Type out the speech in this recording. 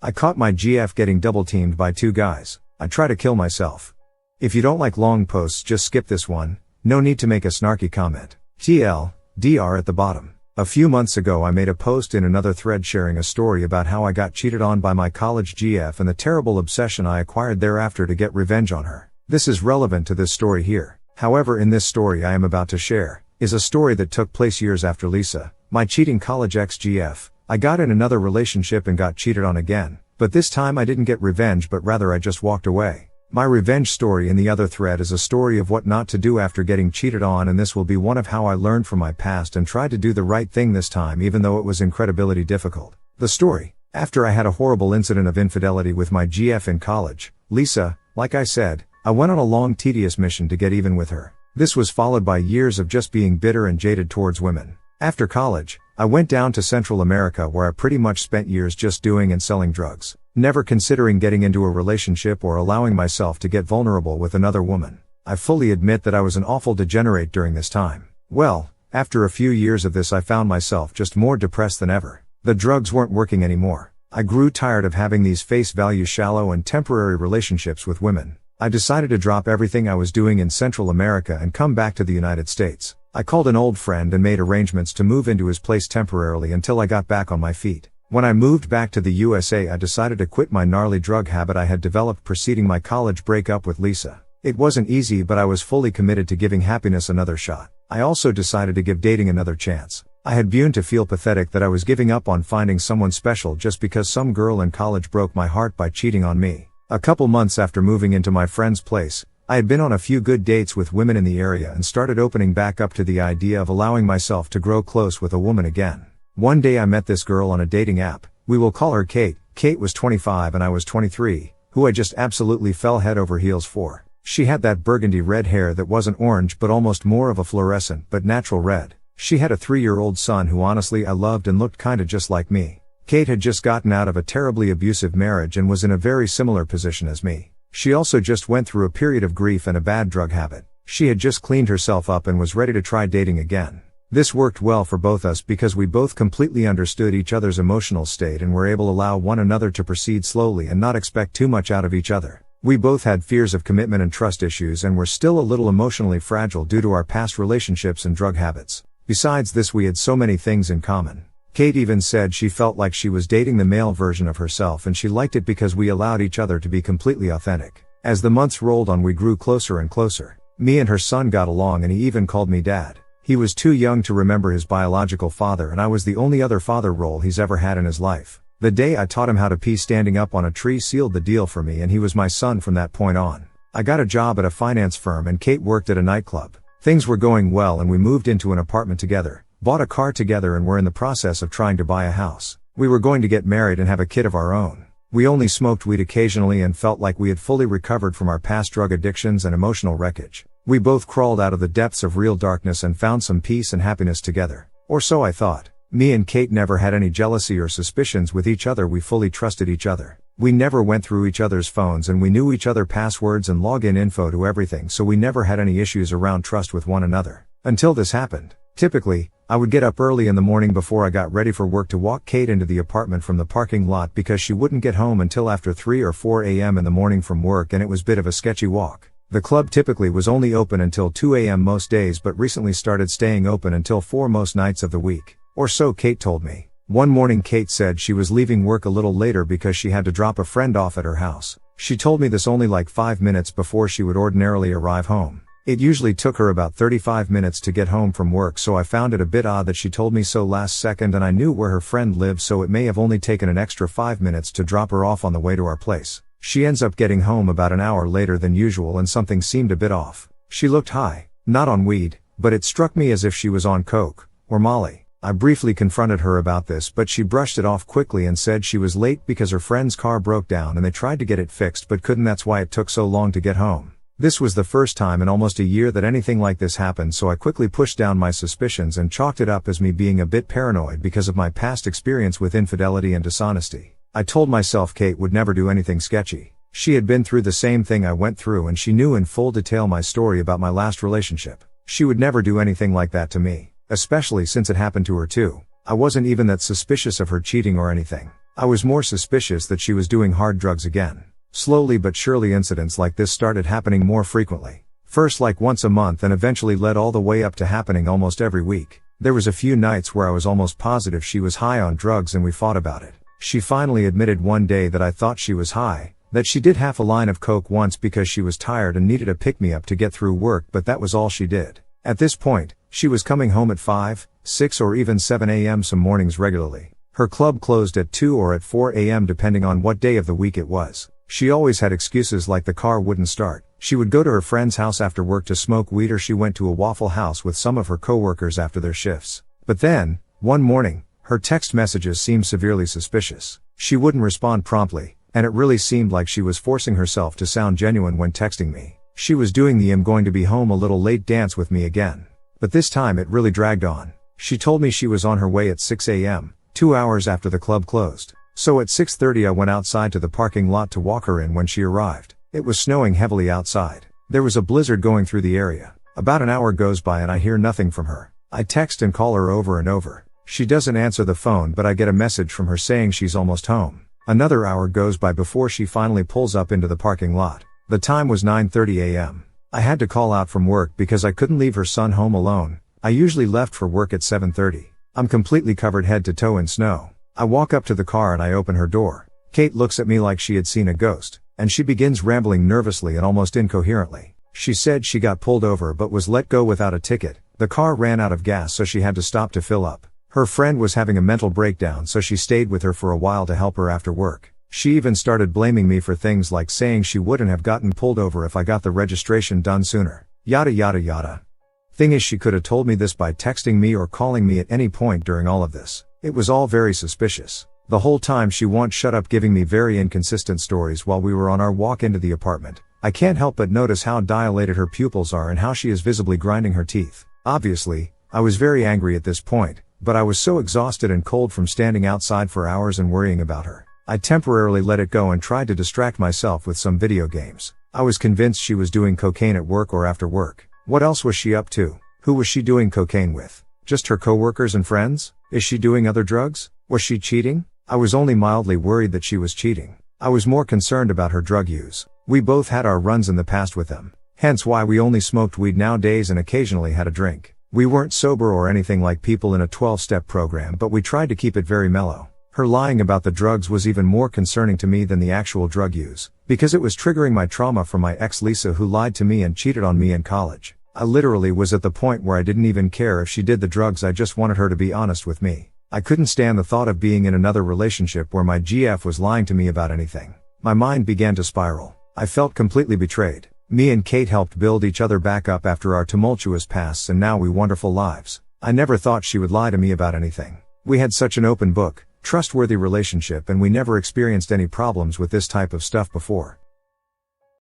I caught my GF getting double teamed by 2 guys. I try to kill myself. If you don't like long posts, just skip this one. No need to make a snarky comment. TLDR at the bottom. A few months ago I made a post in another thread sharing a story about how I got cheated on by my college GF and the terrible obsession I acquired thereafter to get revenge on her. This is relevant to this story here. However, in this story I am about to share, is a story that took place years after Lisa, my cheating college ex-GF. I got in another relationship and got cheated on again, but this time I didn't get revenge but rather I just walked away. My revenge story in the other thread is a story of what not to do after getting cheated on, and this will be one of how I learned from my past and tried to do the right thing this time even though it was incredibly difficult. The story. After I had a horrible incident of infidelity with my GF in college, Lisa, like I said, I went on a long tedious mission to get even with her. This was followed by years of just being bitter and jaded towards women. After college, I went down to Central America where I pretty much spent years just doing and selling drugs, never considering getting into a relationship or allowing myself to get vulnerable with another woman. I fully admit that I was an awful degenerate during this time. Well, after a few years of this I found myself just more depressed than ever. The drugs weren't working anymore. I grew tired of having these face value shallow and temporary relationships with women. I decided to drop everything I was doing in Central America and come back to the United States. I called an old friend and made arrangements to move into his place temporarily until I got back on my feet. When I moved back to the USA, I decided to quit my gnarly drug habit I had developed preceding my college breakup with Lisa. It wasn't easy, but I was fully committed to giving happiness another shot. I also decided to give dating another chance. I had begun to feel pathetic that I was giving up on finding someone special just because some girl in college broke my heart by cheating on me. A couple months after moving into my friend's place, I had been on a few good dates with women in the area and started opening back up to the idea of allowing myself to grow close with a woman again. One day I met this girl on a dating app. We will call her Kate. Kate was 25 and I was 23, who I just absolutely fell head over heels for. She had that burgundy red hair that wasn't orange but almost more of a fluorescent but natural red. She had a 3-year-old son who honestly I loved and looked kinda just like me. Kate had just gotten out of a terribly abusive marriage and was in a very similar position as me. She also just went through a period of grief and a bad drug habit. She had just cleaned herself up and was ready to try dating again. This worked well for both us because we both completely understood each other's emotional state and were able to allow one another to proceed slowly and not expect too much out of each other. We both had fears of commitment and trust issues and were still a little emotionally fragile due to our past relationships and drug habits. Besides this, we had so many things in common. Kate even said she felt like she was dating the male version of herself and she liked it because we allowed each other to be completely authentic. As the months rolled on, we grew closer and closer. Me and her son got along and he even called me dad. He was too young to remember his biological father and I was the only other father role he's ever had in his life. The day I taught him how to pee standing up on a tree sealed the deal for me and he was my son from that point on. I got a job at a finance firm and Kate worked at a nightclub. Things were going well and we moved into an apartment together, bought a car together and were in the process of trying to buy a house. We were going to get married and have a kid of our own. We only smoked weed occasionally and felt like we had fully recovered from our past drug addictions and emotional wreckage. We both crawled out of the depths of real darkness and found some peace and happiness together. Or so I thought. Me and Kate never had any jealousy or suspicions with each other. We fully trusted each other. We never went through each other's phones and we knew each other passwords and login info to everything, so we never had any issues around trust with one another. Until this happened. Typically, I would get up early in the morning before I got ready for work to walk Kate into the apartment from the parking lot because she wouldn't get home until after 3 or 4 a.m. in the morning from work, and it was a bit of a sketchy walk. The club typically was only open until 2 a.m. most days but recently started staying open until 4 most nights of the week. Or so Kate told me. One morning Kate said she was leaving work a little later because she had to drop a friend off at her house. She told me this only like 5 minutes before she would ordinarily arrive home. It usually took her about 35 minutes to get home from work, so I found it a bit odd that she told me so last second, and I knew where her friend lived, so it may have only taken an extra 5 minutes to drop her off on the way to our place. She ends up getting home about an hour later than usual and something seemed a bit off. She looked high, not on weed, but it struck me as if she was on coke, or Molly. I briefly confronted her about this, but she brushed it off quickly and said she was late because her friend's car broke down and they tried to get it fixed but couldn't. That's why it took so long to get home. This was the first time in almost a year that anything like this happened, so I quickly pushed down my suspicions and chalked it up as me being a bit paranoid because of my past experience with infidelity and dishonesty. I told myself Kate would never do anything sketchy. She had been through the same thing I went through and she knew in full detail my story about my last relationship. She would never do anything like that to me, especially since it happened to her too. I wasn't even that suspicious of her cheating or anything. I was more suspicious that she was doing hard drugs again. Slowly but surely incidents like this started happening more frequently. First like once a month and eventually led all the way up to happening almost every week. There was a few nights where I was almost positive she was high on drugs and we fought about it. She finally admitted one day that I thought she was high, that she did half a line of coke once because she was tired and needed a pick-me-up to get through work, but that was all she did. At this point, she was coming home at 5, 6 or even 7 a.m. some mornings regularly. Her club closed at 2 or at 4 a.m. depending on what day of the week it was. She always had excuses like the car wouldn't start. She would go to her friend's house after work to smoke weed, or she went to a Waffle House with some of her coworkers after their shifts. But then, one morning, her text messages seemed severely suspicious. She wouldn't respond promptly, and it really seemed like she was forcing herself to sound genuine when texting me. She was doing the "I'm going to be home a little late" dance with me again. But this time it really dragged on. She told me she was on her way at 6 a.m., 2 hours after the club closed. So at 6:30 I went outside to the parking lot to walk her in when she arrived. It was snowing heavily outside. There was a blizzard going through the area. About an hour goes by and I hear nothing from her. I text and call her over and over. She doesn't answer the phone, but I get a message from her saying she's almost home. Another hour goes by before she finally pulls up into the parking lot. The time was 9:30 a.m. I had to call out from work because I couldn't leave her son home alone. I usually left for work at 7:30. I'm completely covered head to toe in snow. I walk up to the car and I open her door. Kate looks at me like she had seen a ghost, and she begins rambling nervously and almost incoherently. She said she got pulled over but was let go without a ticket. The car ran out of gas so she had to stop to fill up. Her friend was having a mental breakdown so she stayed with her for a while to help her after work. She even started blaming me for things like saying she wouldn't have gotten pulled over if I got the registration done sooner. Yada yada yada. Thing is, she could have told me this by texting me or calling me at any point during all of this. It was all very suspicious. The whole time she won't shut up giving me very inconsistent stories while we were on our walk into the apartment. I can't help but notice how dilated her pupils are and how she is visibly grinding her teeth. Obviously, I was very angry at this point, but I was so exhausted and cold from standing outside for hours and worrying about her. I temporarily let it go and tried to distract myself with some video games. I was convinced she was doing cocaine at work or after work. What else was she up to? Who was she doing cocaine with? Just her coworkers and friends? Is she doing other drugs? Was she cheating? I was only mildly worried that she was cheating. I was more concerned about her drug use. We both had our runs in the past with them. Hence why we only smoked weed nowadays and occasionally had a drink. We weren't sober or anything like people in a 12-step program, but we tried to keep it very mellow. Her lying about the drugs was even more concerning to me than the actual drug use, because it was triggering my trauma from my ex Lisa, who lied to me and cheated on me in college. I literally was at the point where I didn't even care if she did the drugs, I just wanted her to be honest with me. I couldn't stand the thought of being in another relationship where my GF was lying to me about anything. My mind began to spiral. I felt completely betrayed. Me and Kate helped build each other back up after our tumultuous pasts, and now we wonderful lives. I never thought she would lie to me about anything. We had such an open book, trustworthy relationship, and we never experienced any problems with this type of stuff before.